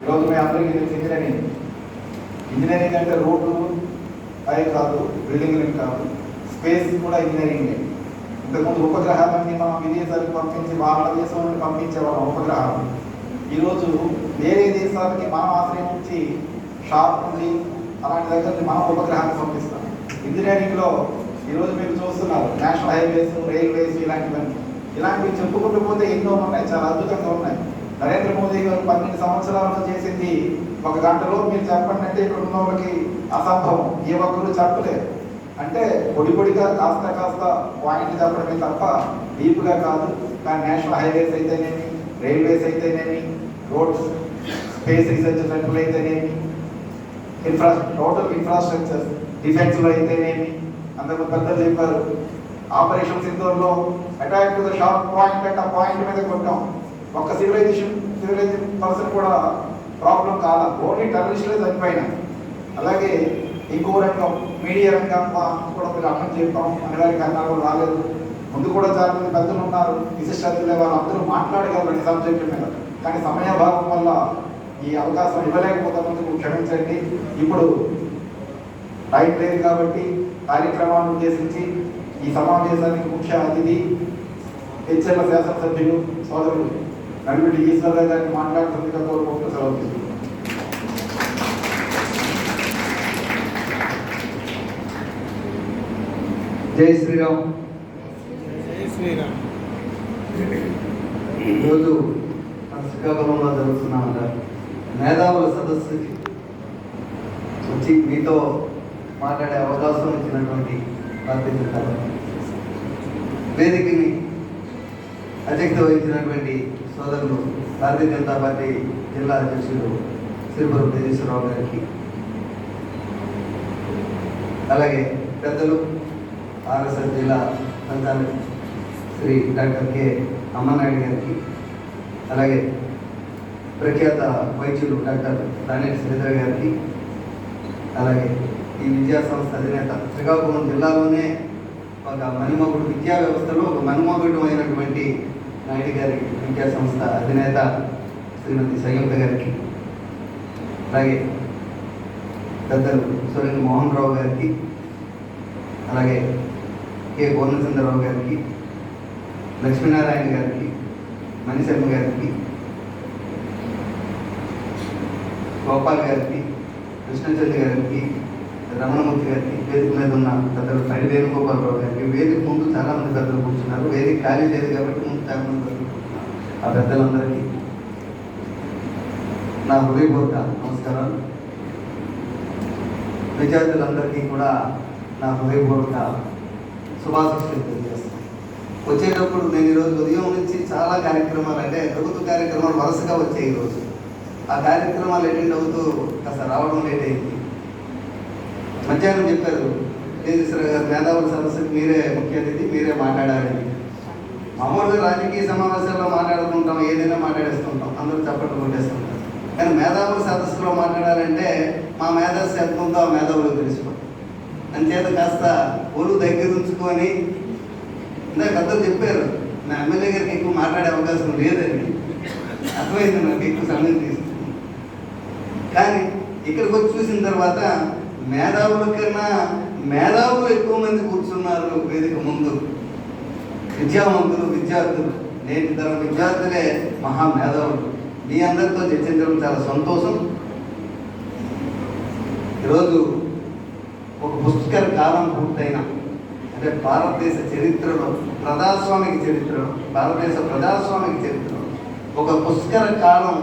ఈరోజు మీ అందరికీ తెలిసి ఇంజనీరింగ్ అంటే రోడ్లు అవి కాదు, బిల్డింగ్లు కాదు, స్పేస్ కూడా ఇంజనీరింగ్. ఇంతకుముందు ఉపగ్రహాలన్నీ మనం విదేశాలకు పంపించి భారతదేశం నుండి పంపించేవాళ్ళం ఉపగ్రహాలు. ఈరోజు వేరే దేశాలకి మనం ఆశ్రయించి షార్ప్ నుండి అలాంటి దగ్గర మనం ఉపగ్రహాన్ని పంపిస్తాం. ఇంజనీరింగ్లో ఈరోజు మీరు చూస్తున్నారు నేషనల్ హైవేస్, రైల్వేస్ ఇలాంటివి చెప్పుకుంటూ పోతే ఎన్నో ఉన్నాయి, చాలా అద్భుతంగా ఉన్నాయి. నరేంద్ర మోదీ గారు 12 సంవత్సరాల్లో చేసింది 1 గంటలో మీరు చెప్పండి అంటే ఇక్కడ ఉన్న వాళ్ళకి అసంభవం, ఏ ఒక్కరు చెప్పలేరు. అంటే పొడిగా కాస్త పాయింట్ చెప్పడమే తప్ప డీప్గా కాదు. కానీ నేషనల్ హైవేస్ అయితేనేమి, రైల్వేస్ అయితేనేమి, రోడ్స్, స్పేస్ రీసెర్చ్ సెంటర్లు అయితేనేమి, టోటల్ ఇన్ఫ్రాస్ట్రక్చర్, డిఫెన్స్లో అయితేనేమి, అందరూ పెద్దలు చెప్పారు. ఆపరేషన్ సింధూర్లో attack to the sharp point అంటే ఆ పాయింట్ మీద కొట్టాం. ఒక్క సివిలైజేషన్ పర్సన్ కూడా ప్రాబ్లం కాదా, ఓన్లీ టెర్రరిస్టులే చనిపోయినా. అలాగే ఇంకో రంగం మీడియా రంగం కూడా మీరు అర్థం చెప్పాం, అనివార్య కారణాలు రాలేదు. ముందు కూడా చాలా మంది పెద్దలు ఉన్నారు, విశిష్టతలే వాళ్ళు అందరూ మాట్లాడగలరు ఈ సబ్జెక్టు మీద. కానీ సమయాభావం వల్ల ఈ అవకాశం ఇవ్వలేకపోతున్నందుకు క్షమించండి. ఇప్పుడు టైం లేదు కాబట్టి కార్యక్రమాన్ని ఉద్దేశించి ఈ సమావేశానికి ముఖ్య అతిథి హెచ్ఎల్ శాసనసభ్యులు సోదరులు నడిమిటి ఈశ్వరరావు గారిని మాట్లాడుతుందిగా కోరుకుంటూ సెలవు తీసుకుంటాం. జై శ్రీరామ్. జై శ్రీరామ్. ఈరోజు శ్రీకాకుళంలో జరుగుతున్న మేధావుల సదస్సుకి వచ్చి మీతో మాట్లాడే అవకాశం ఇచ్చినటువంటి భారతీయ జనతా పార్టీ వేదికని అధ్యక్షత వహించినటువంటి సోదరులు భారతీయ జనతా పార్టీ జిల్లా అధ్యక్షులు శ్రీపురం తేజేశ్వరరావు గారికి, అలాగే పెద్దలు ఆర్ఎస్ఎస్ జిల్లా సంచాలక్ శ్రీ డాక్టర్ కె అమ్మనాయుడు గారికి, అలాగే ప్రఖ్యాత వైద్యులు డాక్టర్ దానేటి శ్రీధర గారికి, అలాగే ఈ విద్యా సంస్థ అధినేత శ్రీకాకుళం జిల్లాలోనే ఒక మణిమగుడు విద్యా వ్యవస్థలో ఒక మణిమగుడు అయినటువంటి నాయుడు గారి విద్యా సంస్థ అధినేత శ్రీమతి సంయుక్త గారికి, అలాగే పెద్దలు సూర్య మోహన్ రావు గారికి, అలాగే కె పూర్ణచంద్రరావు గారికి, లక్ష్మీనారాయణ గారికి, మణిశర్మ గారికి, గోపాల్ గారికి, కృష్ణచంద్ర గారికి, రమణమూర్తి గారికి, వేదిక మీద ఉన్న పెద్దలు పైడి వేణుగోపాలరావు గారికి, వేదిక ముందు చాలా మంది పెద్దలు కూర్చున్నారు. వేదిక ఖాళీ లేదు కాబట్టి ముందు చాలా మంది పెద్దలు కూర్చున్నారు. ఆ పెద్దలందరికీ నా హృదయపూర్వక నమస్కారాలు. విద్యార్థులందరికీ కూడా నా హృదయపూర్వక శుభాశిస్సులు తెలియజేస్తాను. వచ్చేటప్పుడు నేను ఈరోజు ఉదయం నుంచి చాలా కార్యక్రమాలు, అంటే ప్రభుత్వ కార్యక్రమాలు వరుసగా వచ్చాయి. ఈరోజు ఆ కార్యక్రమాలు అటెండ్ అవుతూ కాస్త రావడం లేట్ అయింది. మధ్యాహ్నం చెప్పారు తేజేశ్వర గారు, మేధావుల సదస్సుకి మీరే ముఖ్య అతిథి, మీరే మాట్లాడాలి. మామూలుగా రాజకీయ సమావేశాల్లో మాట్లాడుకుంటాం, ఏదైనా మాట్లాడేస్తుంటాం, అందరూ చప్పట్లు కొట్టేస్తుంటాం. కానీ మేధావుల సదస్సులో మాట్లాడాలంటే మా మేధస్సు ఎంత ఉందో ఆ మేధావులకు తెలుసుకోండి. అంచేత కాస్త ఒళ్ళు దగ్గర ఉంచుకొని, ఇందాక పెద్దలు చెప్పారు నా ఎమ్మెల్యే గారికి ఎక్కువ మాట్లాడే అవకాశం లేదని, అర్థమైంది నాకు, ఎక్కువ సమయం తీసుకుంది. కానీ ఇక్కడికి వచ్చి చూసిన తర్వాత మేధావుల కన్నా మేధావులు ఎక్కువ మంది కూర్చున్నారు వేదిక ముందు. విద్యావంతులు, విద్యార్థులు, నేటి తరం విద్యార్థులే మహా మేధావులు. మీ అందరితో చర్చించడం చాలా సంతోషం. ఈరోజు ఒక పుస్తకాల కాలం పూర్తయిన, అంటే భారతదేశ చరిత్రలో, ప్రజాస్వామిక చరిత్రలో, భారతదేశ ప్రజాస్వామిక చరిత్రలో ఒక పుష్కర కాలం,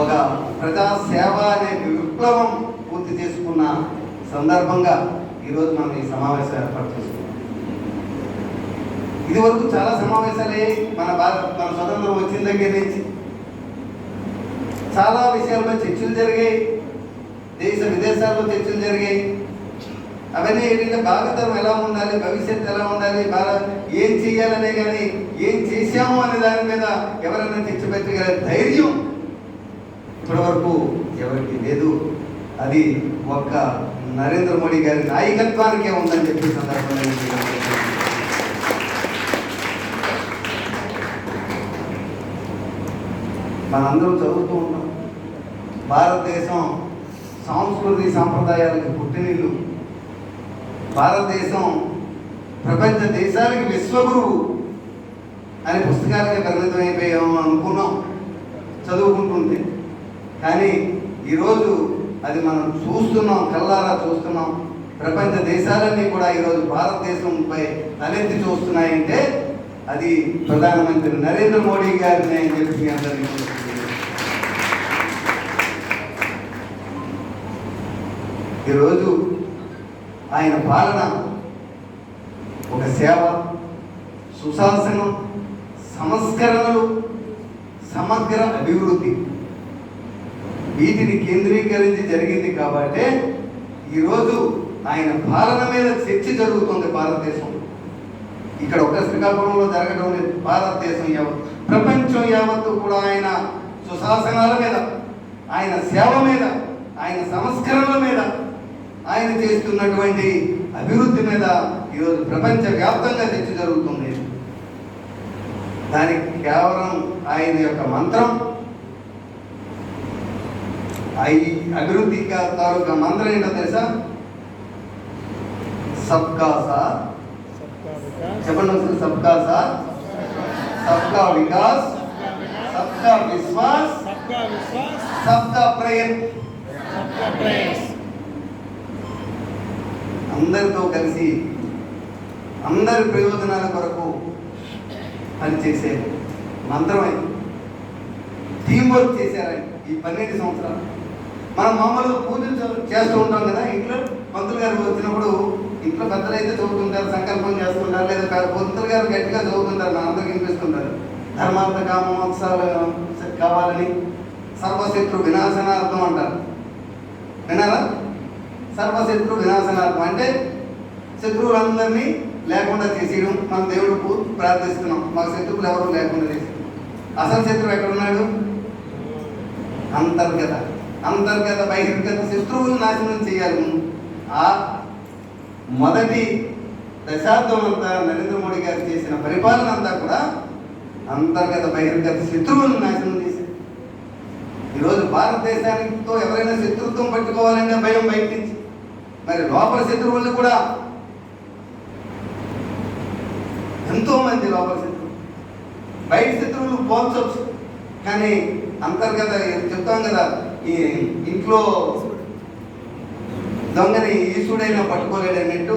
ఒక ప్రజాసేవ అనే విప్లవం పూర్తి చేసుకున్న సందర్భంగా ఈరోజు మనం ఈ సమావేశం ఏర్పాటు చేసుకున్నాం. ఇది వరకు చాలా సమావేశాలే మన స్వతంత్రం వచ్చిన దగ్గర నుంచి చాలా విషయాల్లో చర్చలు జరిగాయి, దేశ విదేశాల్లో చర్చలు జరిగాయి. అవన్నీ ఏంటంటే భాగతరం ఎలా ఉండాలి, భవిష్యత్తు ఎలా ఉండాలి, ఏం చేయాలనే కానీ ఏం చేశాము అనే దాని మీద ఎవరైనా చర్చ పెట్టగల ధైర్యం ఇప్పటి వరకు ఎవరికి లేదు. అది ఒక్క నరేంద్ర మోడీ గారి నాయకత్వానికే ఉందని చెప్పి సందర్భంగా మనందరం చదువుతూ ఉంటాం. భారతదేశం సంస్కృతి సాంప్రదాయాలకు పుట్టినిల్లు. భారతదేశం ప్రపంచ దేశాలకి విశ్వగురువు అనే పుస్తకాలకే పరిమితం అయిపోయాము అనుకున్నాం చదువుకుంటుంటే. కానీ ఈరోజు అది మనం చూస్తున్నాం, కళ్ళారా చూస్తున్నాం. ప్రపంచ దేశాలన్నీ కూడా ఈరోజు భారతదేశంపై తలెత్తి చూస్తున్నాయంటే అది ప్రధానమంత్రి నరేంద్ర మోడీ గారిని అని చెప్పి అందరికీ ఈరోజు ఆయన పాలన ఒక సేవ, సుశాసనం, సంస్కరణలు, సమగ్ర అభివృద్ధి వీటిని కేంద్రీకరించి జరిగింది కాబట్టే ఈరోజు ఆయన పాలన మీద చర్చ జరుగుతుంది భారతదేశంలో. ఇక్కడ ఒక శ్రీకాకుళంలో జరగడం లేదు. భారతదేశం యావత్, ప్రపంచం యావత్తు కూడా ఆయన సుశాసనాల మీద, ఆయన సేవ మీద, ఆయన సంస్కరణల మీద, ఆయన చేస్తున్నటువంటి అభివృద్ధి మీద ఈరోజు ప్రపంచ వ్యాప్తంగా చర్చ జరుగుతుంది. దానికి కేవలం ఆయన యొక్క మంత్రం, ఈ అభివృద్ధి తాలూకా మంత్రం ఏంటో తెలుసా? సబ్కా సాత్, చెప్పండి ఒకసారి. సబ్కా సాత్, సబ్కా వికాస్, సబ్కా విశ్వాస్, సబ్కా ప్రయత్న్. అందరితో కలిసి అందరి ప్రయోజనాల కొరకు పనిచేసే మంత్రమై టీం వర్క్ చేశారని ఈ 12 సంవత్సరాలు. మనం మామూలుగా పూజలు చేస్తూ ఉంటాం కదా. ఇంట్లో పంతులు గారు వచ్చినప్పుడు ఇంట్లో పెద్దలు అయితే చదువుతుంటారు, సంకల్పం చేస్తుంటారు, లేదా పంతులు గారు గట్టిగా చదువుతుంటారు, మనందరికి వినిపిస్తుంటారు. ధర్మార్థ కామ మోక్షాలు కావాలని, సర్వశత్రు వినాశనార్థం అంటారు. విన్నారా? సర్వశత్రు వినాశనార్థం అంటే శత్రువులందరినీ లేకుండా చేసేయడం. మన దేవుడు ప్రార్థిస్తున్నాం, మాకు శత్రువులు ఎవరు లేకుండా చేసి. అసలు శత్రువు ఎక్కడున్నాడు? అంతర్గత, బహిర్గత శత్రువులు నాశనం చేయాలి. ఆ మొదటి దశాబ్దం అంతా నరేంద్ర మోడీ గారు చేసిన పరిపాలన అంతా కూడా అంతర్గత బహిర్గత శత్రువులను నాశనం చేశారు. ఈరోజు భారతదేశానితో ఎవరైనా శత్రుత్వం పట్టుకోవాలంటే భయం బయట నుంచి. మరి లోపల శత్రువులను కూడా ఎంతో మంది లోపల శత్రువులు, బయట శత్రువులు పోల్చవచ్చు, కానీ అంతర్గత చెప్తాం కదా, ఈ ఇంట్లో దొంగని ఈశ్వడైనా పట్టుకోలేడు అన్నట్టు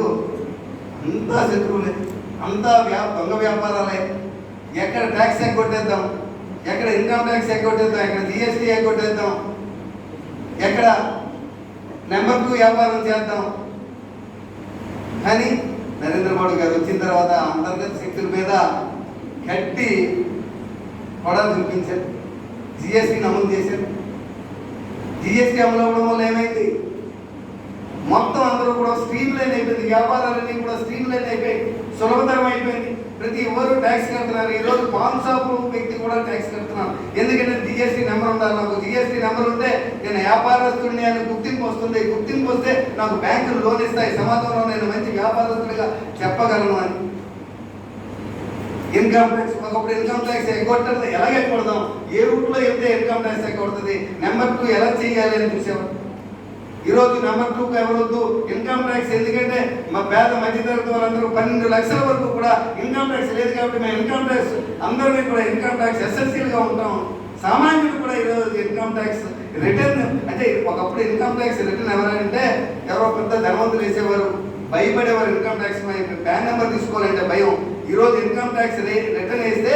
అంతా శత్రువులే, అంతా దొంగ వ్యాపారాలే. ఎక్కడ ట్యాక్స్ ఎగ్గొట్టేద్దాం, ఎక్కడ ఇన్కమ్ ట్యాక్స్ ఎగ్గొట్టేద్దాం, ఎక్కడ జిఎస్టీ ఎగ్గొట్టేద్దాం, ఎక్కడ నెంబర్ 2 వ్యాపారం చేద్దాం. కానీ నరేంద్ర మోడీ గారు వచ్చిన తర్వాత అంతర్గత శక్తుల మీద గట్టి కూడా చూపించారు. జిఎస్టీని అమలు చేశారు. జిఎస్టీ అమలు అవ్వడం వల్ల ఏమైంది? మొత్తం అందరూ కూడా స్ట్రీమ్ లైన్ అయిపోయింది. వ్యాపారాలన్నీ కూడా స్ట్రీమ్ లైన్ అయిపోయి సులభతరం అయిపోయింది. ప్రతి ఒక్కరు ట్యాక్స్ కడుతున్నారు. ఈరోజు పాన్ షాప్ వ్యక్తి కూడా ట్యాక్స్ కడుతున్నారు. ఎందుకంటే జిఎస్టీ నెంబర్ ఉండాలి. నాకు జిఎస్టీ నెంబర్ ఉంటే నేను వ్యాపారస్తుడిని అని గుర్తింపు వస్తుంది. గుర్తింపు వస్తే నాకు బ్యాంకులు లోన్ ఇస్తాయి. సమాజంలో నేను మంచి వ్యాపారస్తుడిగా చెప్పగలను అని. ఇన్కమ్ ట్యాక్స్, ఒకప్పుడు ఇన్కమ్ ట్యాక్స్ ఎగ్గొట్టదు. ఎలా ఎగ్గొడదాం, ఏ రూట్లో వెళ్తే ఇన్కమ్ ట్యాక్స్ ఎగ్గొడుతుంది, నెంబర్ 2 ఎలా చేయాలి అని చూసేవారు. ఈరోజు నెంబర్ 2 ఎవరొద్దు ఇన్కమ్ ట్యాక్స్. ఎందుకంటే మా పేద మధ్యతరగతి వాళ్ళందరూ 12 లక్షల వరకు కూడా ఇన్కమ్ ట్యాక్స్ లేదు కాబట్టి మేము ఇన్కమ్ ట్యాక్స్ అందరినీ కూడా ఇన్కమ్ ట్యాక్స్ ఎస్ఎస్సీలుగా ఉంటాం. సామాన్యులు కూడా ఈరోజు ఇన్కమ్ ట్యాక్స్ రిటర్న్ అంటే ఒకప్పుడు ఇన్కమ్ ట్యాక్స్ రిటర్న్ ఎవరంటే ఎవరో పెద్ద ధనవంతులు వేసేవారు, భయపడేవారు. ఇన్కమ్ ట్యాక్స్ ప్యాన్ నెంబర్ తీసుకోవాలంటే భయం. ఈరోజు ఇన్కమ్ ట్యాక్స్ రిటర్న్ వేస్తే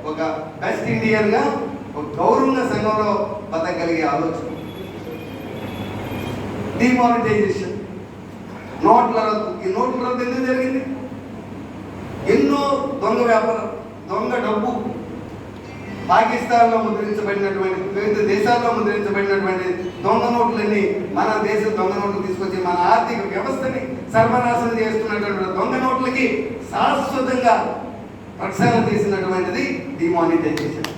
ఒక బెస్ట్ ఇండియన్గా, ఒక గౌరవంగా సంఘంలో బతకగలిగే ఆలోచన. డిమానిటైజేషన్, నోట్ల రద్దు. ఈ నోట్ల రద్దు ఎందుకు జరిగింది? ఎన్నో దొంగ వ్యాపారం, దొంగ డబ్బు పాకిస్తాన్లో ముద్రించబడినటువంటి, వివిధ దేశాల్లో ముద్రించబడినటువంటి దొంగ నోట్లన్నీ మన దేశ దొంగ నోట్లు తీసుకొచ్చి మన ఆర్థిక వ్యవస్థని సర్వనాశనం చేస్తున్నటువంటి దొంగ నోట్లకి శాశ్వతంగా ప్రక్షాళన చేసినటువంటిది డిమానిటైజేషన్.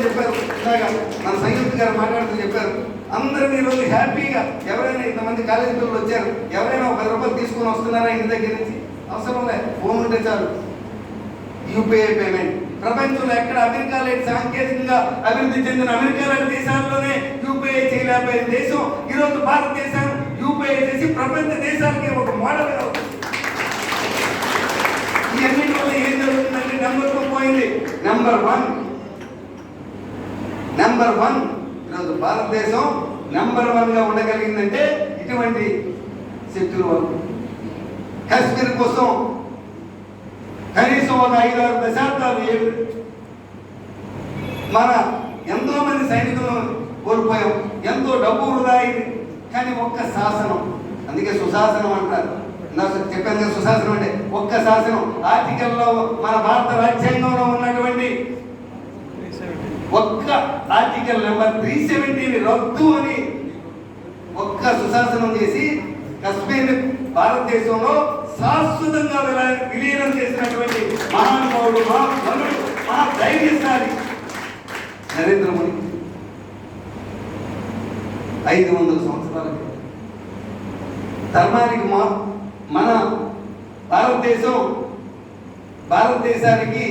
చెప్పారు ఇలాగా మన సంయుక్త గారు మాట్లాడుతూ చెప్పారు. అందరినీ ఈరోజు హ్యాపీగా ఎవరైనా ఇంతమంది కాలేజీ పిల్లలు వచ్చారు, ఎవరైనా 10 రూపాయలు తీసుకొని వస్తున్నారా ఇంటి దగ్గర నుంచి? అవసరం లేదు, ఫోన్ ఉంటే చాలు. యూపీఐ పేమెంట్ ప్రపంచంలో ఎక్కడ అమెరికా లేని సాంకేతికంగా అభివృద్ధి చెందిన అమెరికా లాంటి దేశాల్లోనే యూపీఐ చేయలేకపోయిన దేశం ఈరోజు భారతదేశం యూపీఐ చేసి ప్రపంచ దేశాలకి ఒక మోడల్ అవుతుంది. ఇవన్నిటి వల్ల ఏం జరుగుతుందంటే నెంబర్ 2 పోయింది. నెంబర్ వన్ ఈరోజు భారతదేశం నెంబర్ 1 గా ఉండగలిగిందంటే ఇటువంటి శక్తుల వల్ల. కాశ్మీర్ కోసం కనీసం ఒక 5-6 దశాబ్దాలు మన ఎంతో మంది సైనికులను కోల్పోయాం, ఎంతో డబ్బు వృధా అయింది. కానీ ఒక్క శాసనం, అందుకే సుశాసనం అంటారు. చెప్పాను కదా, సుశాసనం అంటే ఒక్క శాసనం. ఆర్టికల్లో మన భారత రాజ్యాంగంలో ఉన్నటువంటి ఒక్క ఆర్టికల్ నెంబర్ 370 రద్దు అని ఒక్క సుశాసనం చేసి కశ్మీర్ భారతదేశంలో శాశ్వతంగా విలీనం చేసినటువంటి మహానుభావుడు, మహానుభావుడు, మహా ధైర్యశాలి నరేంద్ర మోడీ. 500 సంవత్సరాల ధర్మానికి మన భారతదేశానికి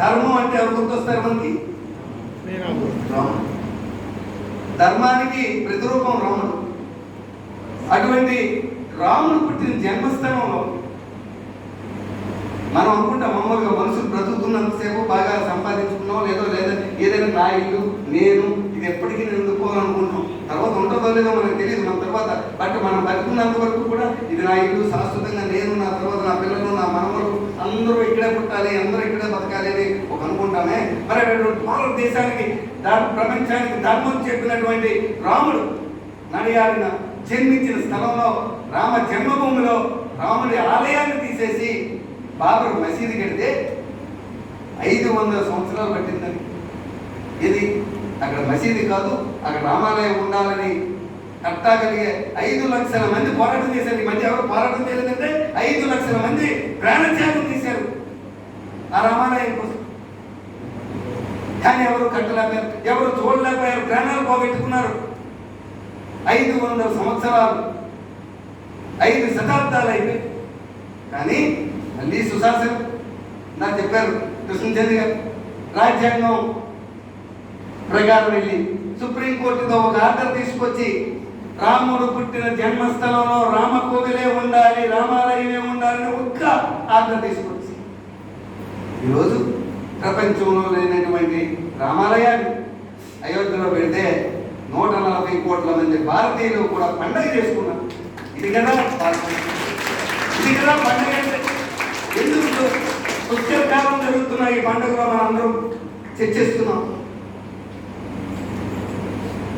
ధర్మం అంటే ఎవరు గుర్తొస్తారు మనకి? రాముడు. ధర్మానికి ప్రతిరూపం రాముడు. అటువంటి రాముడు పుట్టిన జన్మస్థానంలో మనం అనుకుంటాం మామూలుగా మనుషులు బ్రతుకుతున్నంతసేపు బాగా సంపాదించుకున్నాం, లేదా ఏదైనా నా ఇల్లు నేను ఇది ఎప్పటికీ నిండుకోవాలనుకుంటాం. తర్వాత ఉంటుందో లేదో మనకు తెలియదు మన తర్వాత. బట్ మనం బతుకున్నంత వరకు కూడా ఇది నా ఇల్లు, శాశ్వతంగా నేను, నా తర్వాత నా పిల్లలు, నా మనవలు అందరూ ఇక్కడే పుట్టాలి, అందరూ ఇక్కడే బతకాలి అని ఒక అనుకుంటామే. మరి భారతదేశానికి ప్రపంచానికి ధర్మం చెప్పినటువంటి రాముడు నడియాడిన జన్మించిన స్థలంలో, రామ జన్మభూమిలో రాముడి ఆలయాన్ని తీసేసి బాబర్ మసీదు కడితే 500 సంవత్సరాలు పట్టిందని. ఇది అక్కడ మసీదు కాదు, అక్కడ రామాలయం ఉండాలని కట్టగలిగే 5 లక్షల మంది పోరాటం చేశారు. ఈ మధ్య ఎవరు పోరాటం చేయలేదంటే 5 లక్షల మంది ప్రాణత్యాగం చేశారు ఆ రామాలయం కోసం. కానీ ఎవరు కట్టలేకపోయారు, ఎవరు చూడలేకపోయారు, ప్రాణాలు పోగొట్టుకున్నారు. 500 సంవత్సరాలు, 5 శతాబ్దాలు అయిపోయి. కానీ మళ్ళీ సుశాసనం నాకు చెప్పారు కృష్ణచంద్ర గారు, రాజ్యాంగం ప్రకారం వెళ్ళి సుప్రీంకోర్టుతో ఒక ఆర్డర్ తీసుకొచ్చి రాముడు పుట్టిన జన్మస్థలంలో రామకోవిలే ఉండాలి, రామాలయమే ఉండాలని ఒక్క ఆర్డర్ తీసుకొచ్చి ఈరోజు ప్రపంచంలో లేనటువంటి రామాలయాన్ని అయోధ్యలో పెడితే 140 కోట్ల మంది భారతీయులు కూడా పండుగ చేసుకున్నారు. ఇది కదా పండుగ. ఎందుకు పుష్కరకాలం జరుగుతున్న ఈ పండుగలో మనం అందరం చర్చిస్తున్నాం.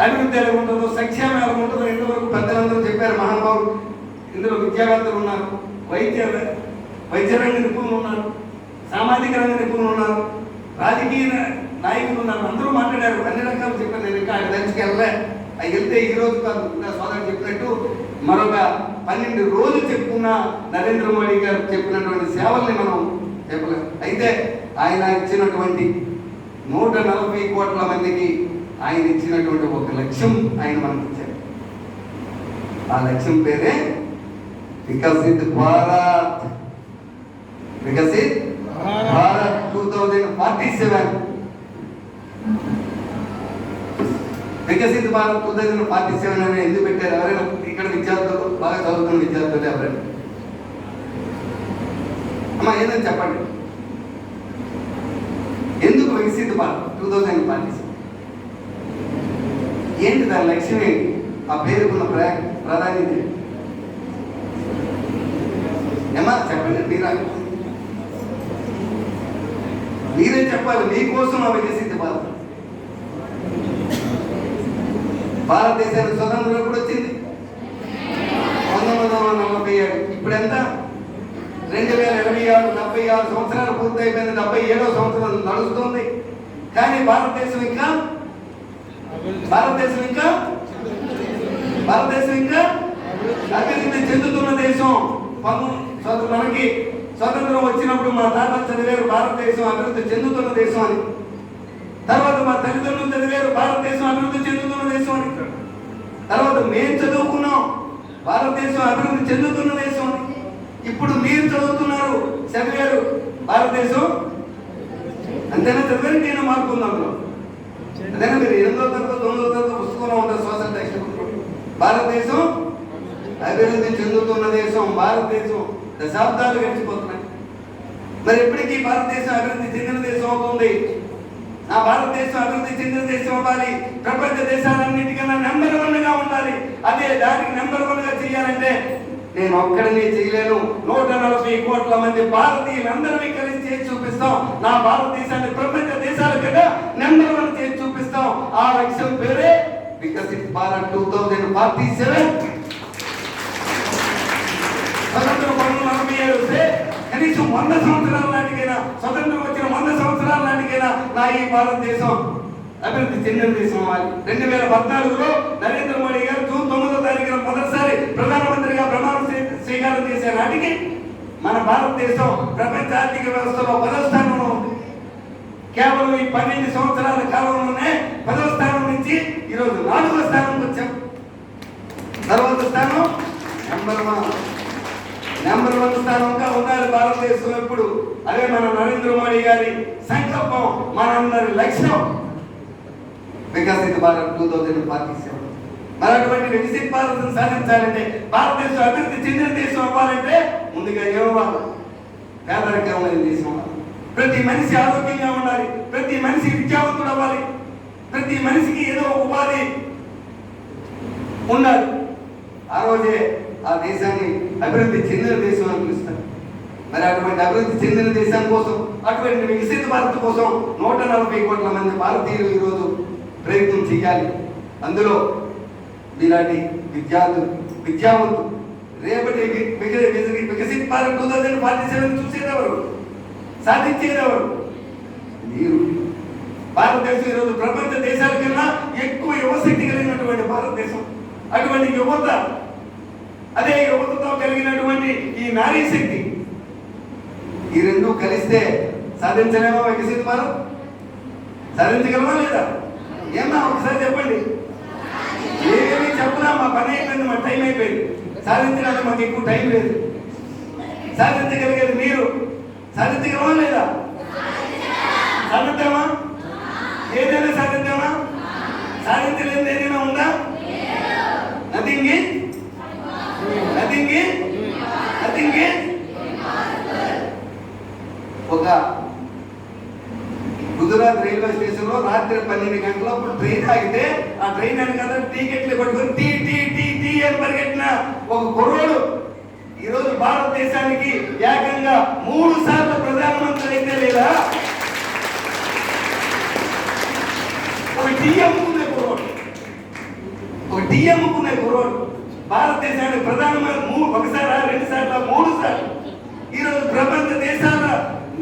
అభివృద్ధి ఎలా ఉంటుందో, సంక్షేమం ఎలా ఉంటుందో ఇంతవరకు పెద్దలందరూ చెప్పారు, మహానుభావులు. ఇందులో విద్యావేత్తలు ఉన్నారు, వైద్య రంగ నిపుణులు ఉన్నారు, సామాజిక రంగ నిపుణులు ఉన్నారు, రాజకీయ నాయకులు ఉన్నారు. అందరూ మాట్లాడారు, అన్ని రకాలు చెప్పారు. నేను ఇంకా లంచ్కి వెళ్ళలే. అవి వెళ్తే ఈ రోజు కాదు, నా సోదరుడు చెప్పినట్టు మరొక 12 రోజులు చెప్పుకున్న నరేంద్ర మోడీ గారు చెప్పినటువంటి సేవల్ని మనం చెప్పలేము. అయితే ఆయన ఇచ్చినటువంటి 140 కోట్ల మందికి ఆయన ఇచ్చినటువంటి ఒక లక్ష్యం ఆయన మనకి ఇచ్చారు. ఆ లక్ష్యం పేరే వికసిత్ భారత్. వికసిత్ భారత్ 2047. వికసిత్ భారత్ 2047 అని ఎందుకు పెట్టారు? ఎవరైనా ఇక్కడ విద్యార్థులు, బాగా చదువుతున్న విద్యార్థులు ఎవరైనా అమ్మా ఏదని చెప్పండి, ఎందుకు వికసిత్ భారత్ 2047? ఏంటి దాని లక్ష్యం ఏంటి? ఆ పేరుకున్న ప్రాధాన్యత ఏమా చెప్పండి. మీరే చెప్పాలి. మీకోసం ఆ వికసిత్ భారత్. భారతదేశానికి స్వతంత్రం ఎప్పుడు వచ్చింది? 1947. ఇప్పుడు ఎంత? 2026. 76 సంవత్సరాలు పూర్తయిపోయింది. 77వ సంవత్సరం నడుస్తుంది. కానీ భారతదేశం ఇంకా అభివృద్ధి చెందుతున్న దేశం. మనకి స్వతంత్రం వచ్చినప్పుడు మా తాత చదివారు భారతదేశం అభివృద్ధి చెందుతున్న దేశం అని. తర్వాత మా తల్లిదండ్రులు చదివారు భారతదేశం అభివృద్ధి చెందుతున్న దేశం అని. తర్వాత మేము చదువుకున్నాం భారతదేశం అభివృద్ధి చెందుతున్న దేశం అని. ఇప్పుడు మీరు చదువుతున్నారు, చదివారు భారతదేశం అంతేనా? చదివేంటైనా మార్పు ఉంది అందులో. అదేనా మీరు 8వ తరగతి 9వ తరగతి పుస్తకంలో ఉంటుంది సోషల్ టెక్స్ట్ బుక్. భారతదేశం అభివృద్ధి చెందుతున్న దేశం. భారతదేశం దశాబ్దాలు గడిచిపోతున్నాయి. మరి ఎప్పటికీ భారతదేశం అభివృద్ధి చెందిన దేశం అవుతుంది. ఆ భారతదేశం అభివృద్ధి చెందిన దేశం అవ్వాలి. ప్రపంచ దేశాలన్నిటికన్నా నెంబర్ 1గా ఉండాలి. అదే దానికి నెంబర్ 1గా చేయాలంటే నేను ఒక్కడిని చేయలేను. 140 కోట్ల మంది భారతీయులందరినీ కలిసి చేసి చూపిస్తాం. నా భారతదేశాన్ని ప్రపంచ దేశాల కన్నా నెంబర్ 1 చేసి చూపిస్తాం. ఆ లక్ష్యం పేరే వికసిత్ భారత్ 2047. స్వతంత్రం 47 వస్తే కనీసం 100 సంవత్సరాల నాటికైనా, స్వతంత్రం వచ్చిన 100 సంవత్సరాల నాటికైనా నా ఈ భారతదేశం అభివృద్ధి చెందిన దేశం అవ్వాలి. 2014లో నరేంద్ర మోడీ గారు జూన్ 9వ తారీఖున మొదటిసారి ప్రధానమంత్రిగా ప్రమాణ స్వీకారం చేసే నాటికి మన భారతదేశం ప్రపంచ ఆర్థిక వ్యవస్థలో 10వ స్థానంలో ఉంది. కేవలం ఈ 12 సంవత్సరాల కాలంలోనే 10వ స్థానం నుంచి ఈరోజు 4వ స్థానంకి వచ్చాం. తర్వాత స్థానం నెంబర్ 1 స్థానంగా ఉండాలి భారతదేశం ఎప్పుడు. అదే మన నరేంద్ర మోడీ గారి సంకల్పం, మనందరి లక్ష్యం వికసిత్ భారత్ 2047. మరి అటువంటి వికసిత్ భారత్ సాధించాలంటే, భారతదేశం అభివృద్ధి చెందిన దేశం అవ్వాలంటే ముందుగా ఏమవ్వాలి? పేదరికం లేని దేశం అవ్వాలి. ప్రతి మనిషి ఆరోగ్యంగా ఉండాలి. ప్రతి మనిషి విద్యావంతుడు అవ్వాలి. ప్రతి మనిషికి ఏదో ఒక ఉపాధి ఉండాలి. ఆ రోజే ఆ దేశాన్ని అభివృద్ధి చెందిన దేశం అని పిలుస్తారు. మరి అటువంటి అభివృద్ధి చెందిన దేశం కోసం, అటువంటి వికసిత భారత్ కోసం 140 కోట్ల మంది భారతీయులు ఈరోజు ప్రయత్నం చేయాలి. అందులో మీలాంటి విద్యావంతులు రేపటి వికసిత్ భారత్ 2047 చూసేదెవరు? సాధించేదెవరు? మీరు. భారతదేశం ఈరోజు ప్రపంచ దేశాల కన్నా ఎక్కువ యువశక్తి కలిగినటువంటి భారతదేశం. అటువంటి యువత, అదే యువతతో కలిగినటువంటి ఈ నారీ శక్తి, ఈ రెండు కలిస్తే సాధించలేమా వికసిత్ భారత్? సాధించగలమా లేదా? ఏమన్నా ఒకసారి చెప్పండి. ఏమీ చెప్పనా? మా పని అయిపోయింది, మా టైం అయిపోయింది. సాధించడానికి మాకు ఎక్కువ టైం లేదు. సాధించగలిగేది మీరు. సాధించగలమా లేదా? సాధిద్దామా? ఏదైనా సాధిద్దామా? సాధించలేదు ఏదైనా ఉందా? నథింగ్ ఒక గుజరాత్ రైల్వే స్టేషన్ లో రాత్రి 12 గంటలప్పుడు ట్రైన్ ఆగితే ఆ ట్రైన్ అని కదా టికెట్లు కొట్టుకొని టీ టీ టీ టీ అని పరిగెట్టిన ఒక కుర్రోడు ఈరోజు భారతదేశానికి ఏకంగా 3 సార్లు ప్రధానమంత్రి అయితే లేదా? ఒక టీ అమ్ముకునే కుర్రోడు భారతదేశానికి ప్రధానమంత్రి ఒకసారి 2 సార్లు 3 సార్లు ఈరోజు ప్రపంచ దేశాల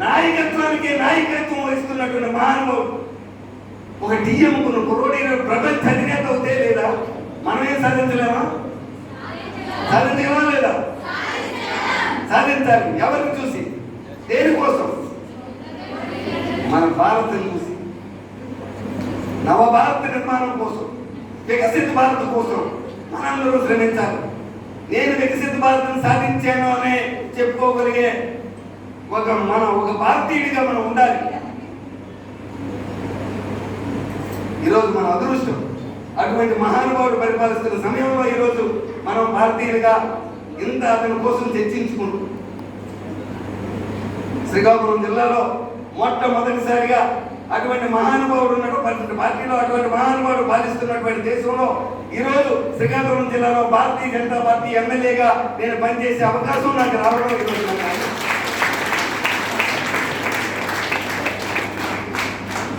నాయకత్వం వహిస్తున్నటువంటి మహానుభావుడు. ఒక టీ అమ్ముకున్న కుర్రోడు ఈరోజు ప్రపంచ అధినేత అవుతే లేదా? మనమేం సాధించలేమా? సాధించగలమా లేదా? సాధించాలి. ఎవరిని చూసి? దేనికోసం? మన భారత్ని చూసి. నవభారత నిర్మాణం కోసం, వికసిత భారత్ కోసం మనందరూ శ్రమించాలి. నేను వికసిత భారత్ను సాధించాను అనే చెప్పుకోగలిగే ఒక భారతీయుడిగా మనం ఉండాలి. ఈరోజు మన అదృష్టం అటువంటి మహానుభావుడు పరిపాలిస్తున్న సమయంలో ఈరోజు మనం భారతీయులుగా ఇంత అతని కోసం చర్చించుకుంటాం. శ్రీకాకుళం జిల్లాలో మొట్టమొదటిసారిగా అటువంటి మహానుభావుడు ఉన్నటువంటి పార్టీలో, అటువంటి మహానుభావుడు పాలిస్తున్నటువంటి దేశంలో ఈరోజు శ్రీకాకుళం జిల్లాలో భారతీయ జనతా పార్టీ ఎమ్మెల్యేగా నేను పనిచేసే అవకాశం నాకు రావడం ఈరోజు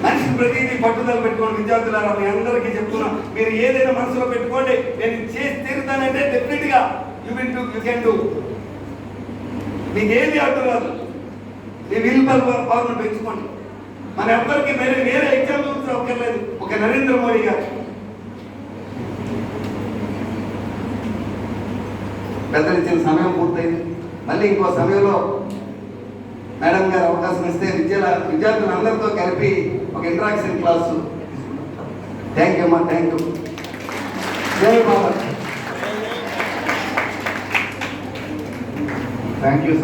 మనిషి ప్రతిదీ పట్టుదల పెట్టుకోండి. విద్యార్థులారా, మీ అందరికీ చెప్తున్నా, మీరు ఏదైనా మనసులో పెట్టుకోండి, నేను చేసి తీరుతానంటే డెఫినెట్ గా యూ కెన్ డూ. మీకు ఏది అడ్డు రాదు. మీ విల్ పవర్ను పెంచుకోండి. మన ఎవ్వరికి వేరే ఎగ్జామ్ చూసుకోలేదు. ఒక నరేంద్ర మోడీ గారు పెద్దలు ఇచ్చిన సమయం పూర్తయింది. మళ్ళీ ఇంకో సమయంలో మేడం గారు అవకాశం ఇస్తే విద్యార్థులందరితో కలిపి ఒక ఇంటరాక్షన్ క్లాసు. థ్యాంక్ యూ అమ్మా, థ్యాంక్ యూ. జై భారత్. Thank you.